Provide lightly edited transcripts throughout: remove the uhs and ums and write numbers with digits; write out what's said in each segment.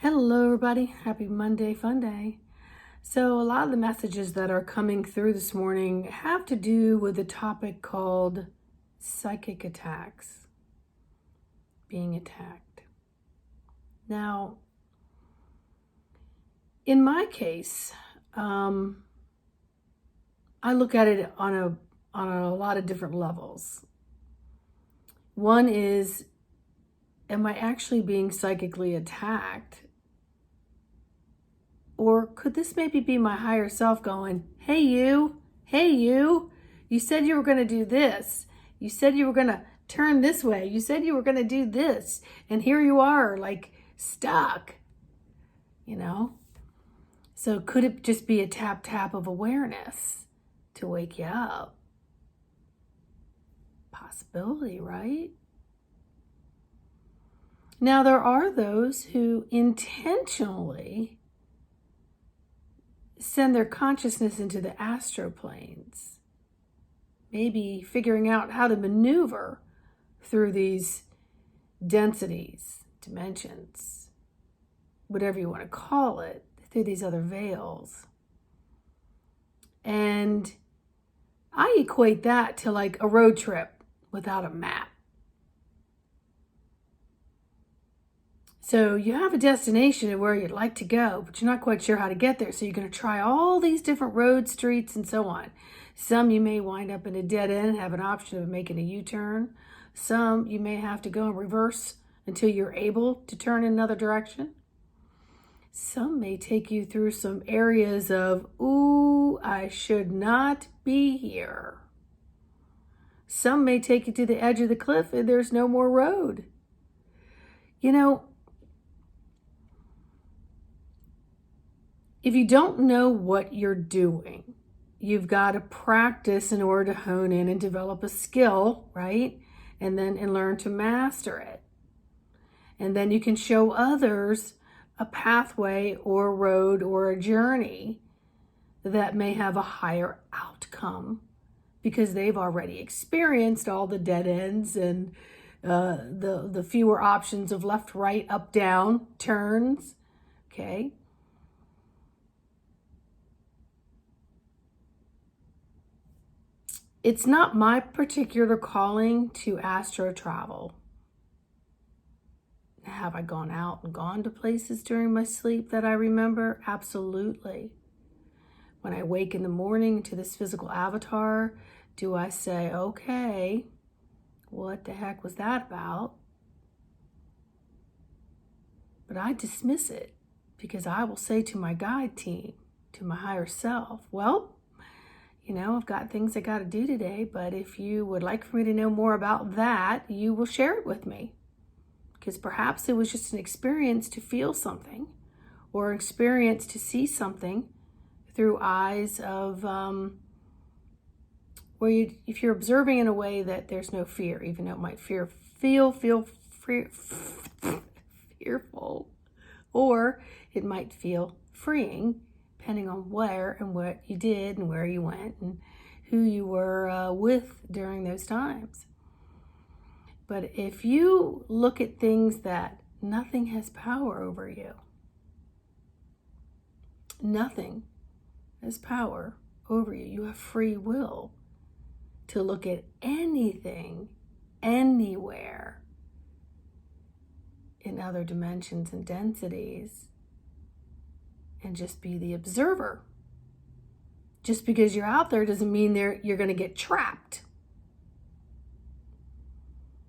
Hello, everybody. Happy Monday, fun day. So, a lot of the messages that are coming through this morning have to do with the topic called psychic attacks, being attacked. Now, in my case, I look at it on a lot of different levels. One is, am I actually being psychically attacked? Or could this maybe be my higher self going, hey, you, you said you were going to do this. You said you were going to turn this way. You said you were going to do this. And here you are, like stuck, you know? So could it just be a tap of awareness to wake you up? Possibility, right? Now, there are those who intentionally send their consciousness into the astral planes, maybe figuring out how to maneuver through these densities, dimensions, whatever you want to call it, through these other veils. And I equate that to like a road trip without a map. So you have a destination of where you'd like to go, but you're not quite sure how to get there. So you're going to try all these different roads, streets, and so on. Some you may wind up in a dead end and have an option of making a U-turn. Some you may have to go in reverse until you're able to turn in another direction. Some may take you through some areas of, ooh, I should not be here. Some may take you to the edge of the cliff and there's no more road. You know, if you don't know what you're doing, you've got to practice in order to hone in and develop a skill, right? And learn to master it. And then you can show others a pathway or a road or a journey that may have a higher outcome because they've already experienced all the dead ends and the fewer options of left, right, up, down, turns, okay? It's not my particular calling to astro travel. Have I gone out and gone to places during my sleep that I remember? Absolutely. When I wake in the morning to this physical avatar, do I say, okay, what the heck was that about? But I dismiss it because I will say to my guide team, to my higher self, well, you know, I've got things I got to do today, but if you would like for me to know more about that, you will share it with me. Because perhaps it was just an experience to feel something or experience to see something through eyes of where if you're observing in a way that there's no fear, even though it might feel fearful, or it might feel freeing, depending on where and what you did and where you went and who you were with during those times. But if you look at things that nothing has power over you, nothing has power over you. You have free will to look at anything, anywhere, in other dimensions and densities, and just be the observer. Just because you're out there doesn't mean you're going to get trapped.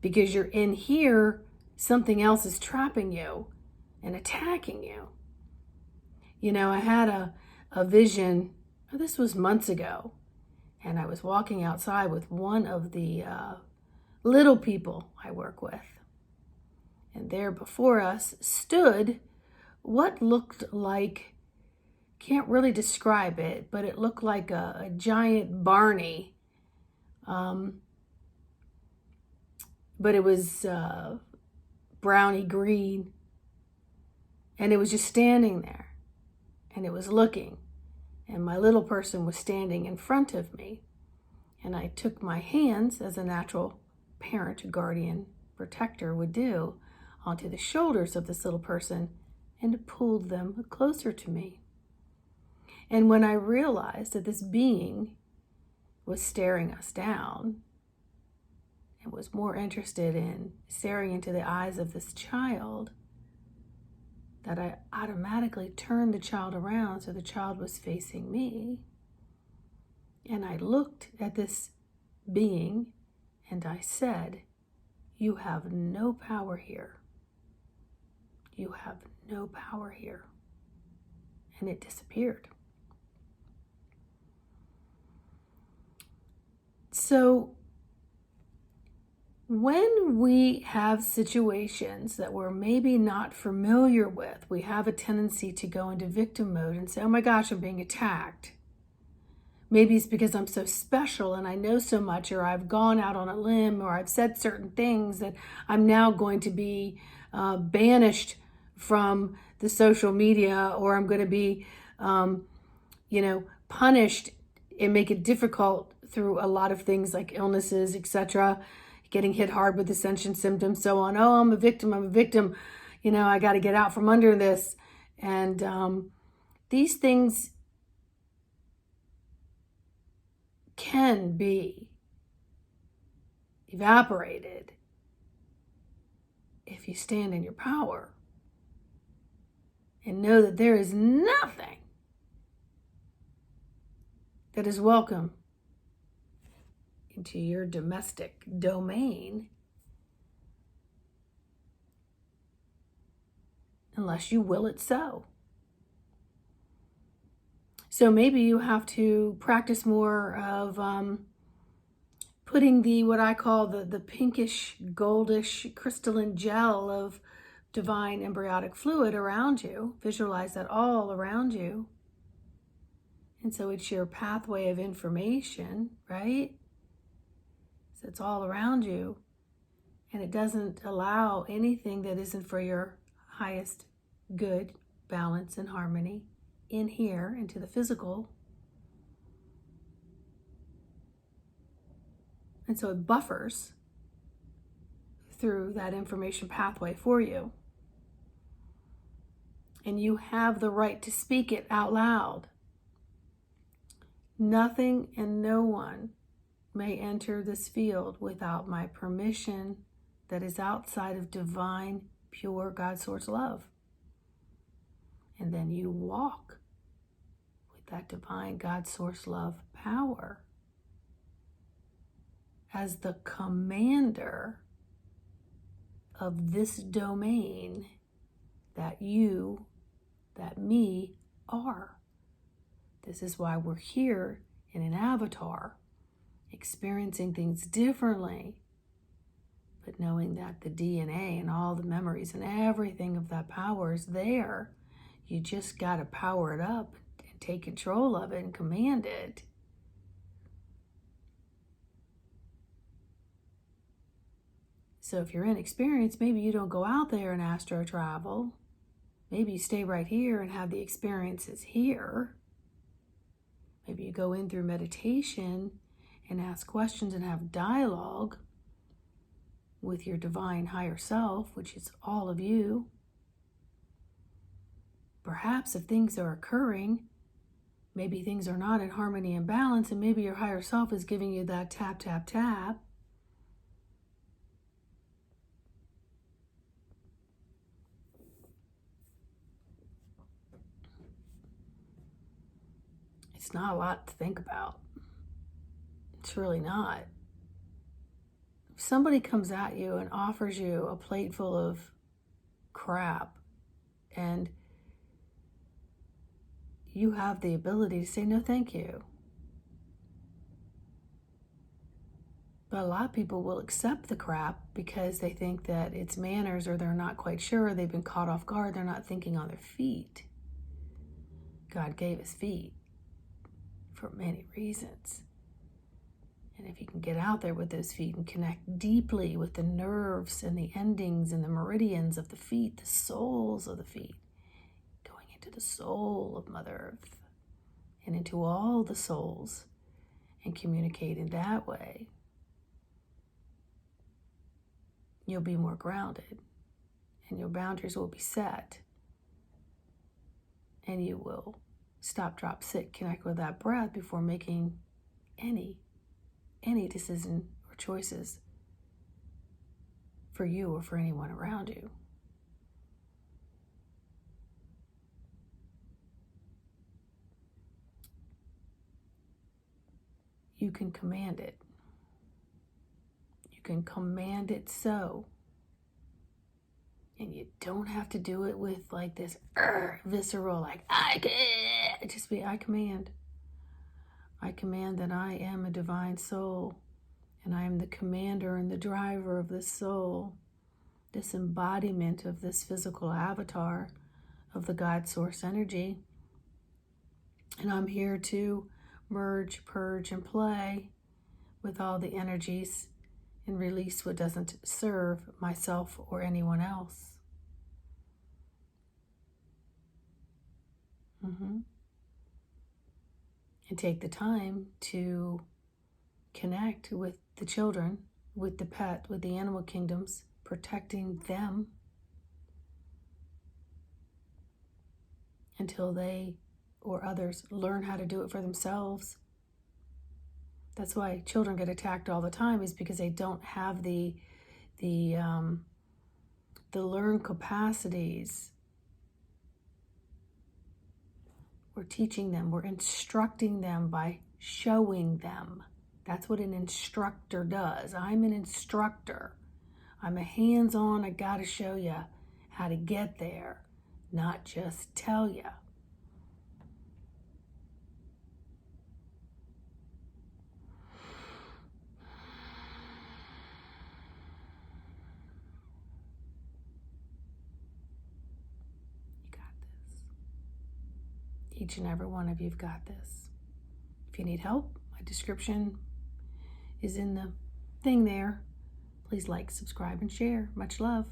Because you're in here, something else is trapping you and attacking you. You know, I had a vision, this was months ago, and I was walking outside with one of the little people I work with. And there before us stood what looked like, can't really describe it, but it looked like a giant Barney. But it was browny green, and it was just standing there, and it was looking, and my little person was standing in front of me, and I took my hands, as a natural parent, guardian, protector would do, onto the shoulders of this little person and it pulled them closer to me. And when I realized that this being was staring us down and was more interested in staring into the eyes of this child, that I automatically turned the child around so the child was facing me. And I looked at this being and I said, "You have no power here. You have no power here." And it disappeared. So when we have situations that we're maybe not familiar with, we have a tendency to go into victim mode and say, "Oh my gosh, I'm being attacked. Maybe it's because I'm so special and I know so much, or I've gone out on a limb, or I've said certain things that I'm now going to be banished from the social media, or I'm going to be, punished and make it difficult through a lot of things like illnesses, etc., getting hit hard with ascension symptoms, so on. Oh, I'm a victim. I got to get out from under this." And these things can be evaporated if you stand in your power and know that there is nothing that is welcome into your domestic domain unless you will it so. So maybe you have to practice more of putting what I call the pinkish, goldish, crystalline gel of divine embryonic fluid around you. Visualize that all around you. And so it's your pathway of information, right? So it's all around you. And it doesn't allow anything that isn't for your highest good, balance, and harmony in here into the physical. And so it buffers through that information pathway for you. And you have the right to speak it out loud. Nothing and no one may enter this field without my permission that is outside of divine, pure God source love. And then you walk with that divine God source love power as the commander of this domain that you, that me, are. This is why we're here in an avatar, experiencing things differently, but knowing that the DNA and all the memories and everything of that power is there. You just got to power it up and take control of it and command it. So if you're inexperienced, maybe you don't go out there and astro travel. Maybe you stay right here and have the experiences here. Maybe you go in through meditation and ask questions and have dialogue with your divine higher self, which is all of you. Perhaps if things are occurring, maybe things are not in harmony and balance, and maybe your higher self is giving you that tap, tap, tap. It's not a lot to think about. It's really not. If somebody comes at you and offers you a plate full of crap, and you have the ability to say, "No, thank you." But a lot of people will accept the crap because they think that it's manners, or they're not quite sure. They've been caught off guard. They're not thinking on their feet. God gave us feet for many reasons. And if you can get out there with those feet and connect deeply with the nerves and the endings and the meridians of the feet, the soles of the feet, going into the soul of Mother Earth and into all the souls, and communicating that way, you'll be more grounded and your boundaries will be set. and you will stop, drop, sit, connect with that breath before making any decision or choices for you or for anyone around you. You can command it. You can command it so. And you don't have to do it with like this visceral, like, I can. Just be, I command. I command that I am a divine soul, and I am the commander and the driver of this soul, this embodiment of this physical avatar of the God source energy. And I'm here to merge, purge, and play with all the energies and release what doesn't serve myself or anyone else. And take the time to connect with the children, with the pet, with the animal kingdoms, protecting them until they or others learn how to do it for themselves. That's why children get attacked all the time, is because they don't have the learned capacities. We're teaching them, we're instructing them by showing them. That's what an instructor does. I'm an instructor. I'm a hands-on, I gotta show you how to get there, not just tell you. Each and every one of you've got this. If you need help, my description is in the thing there. Please like, subscribe, and share. Much love.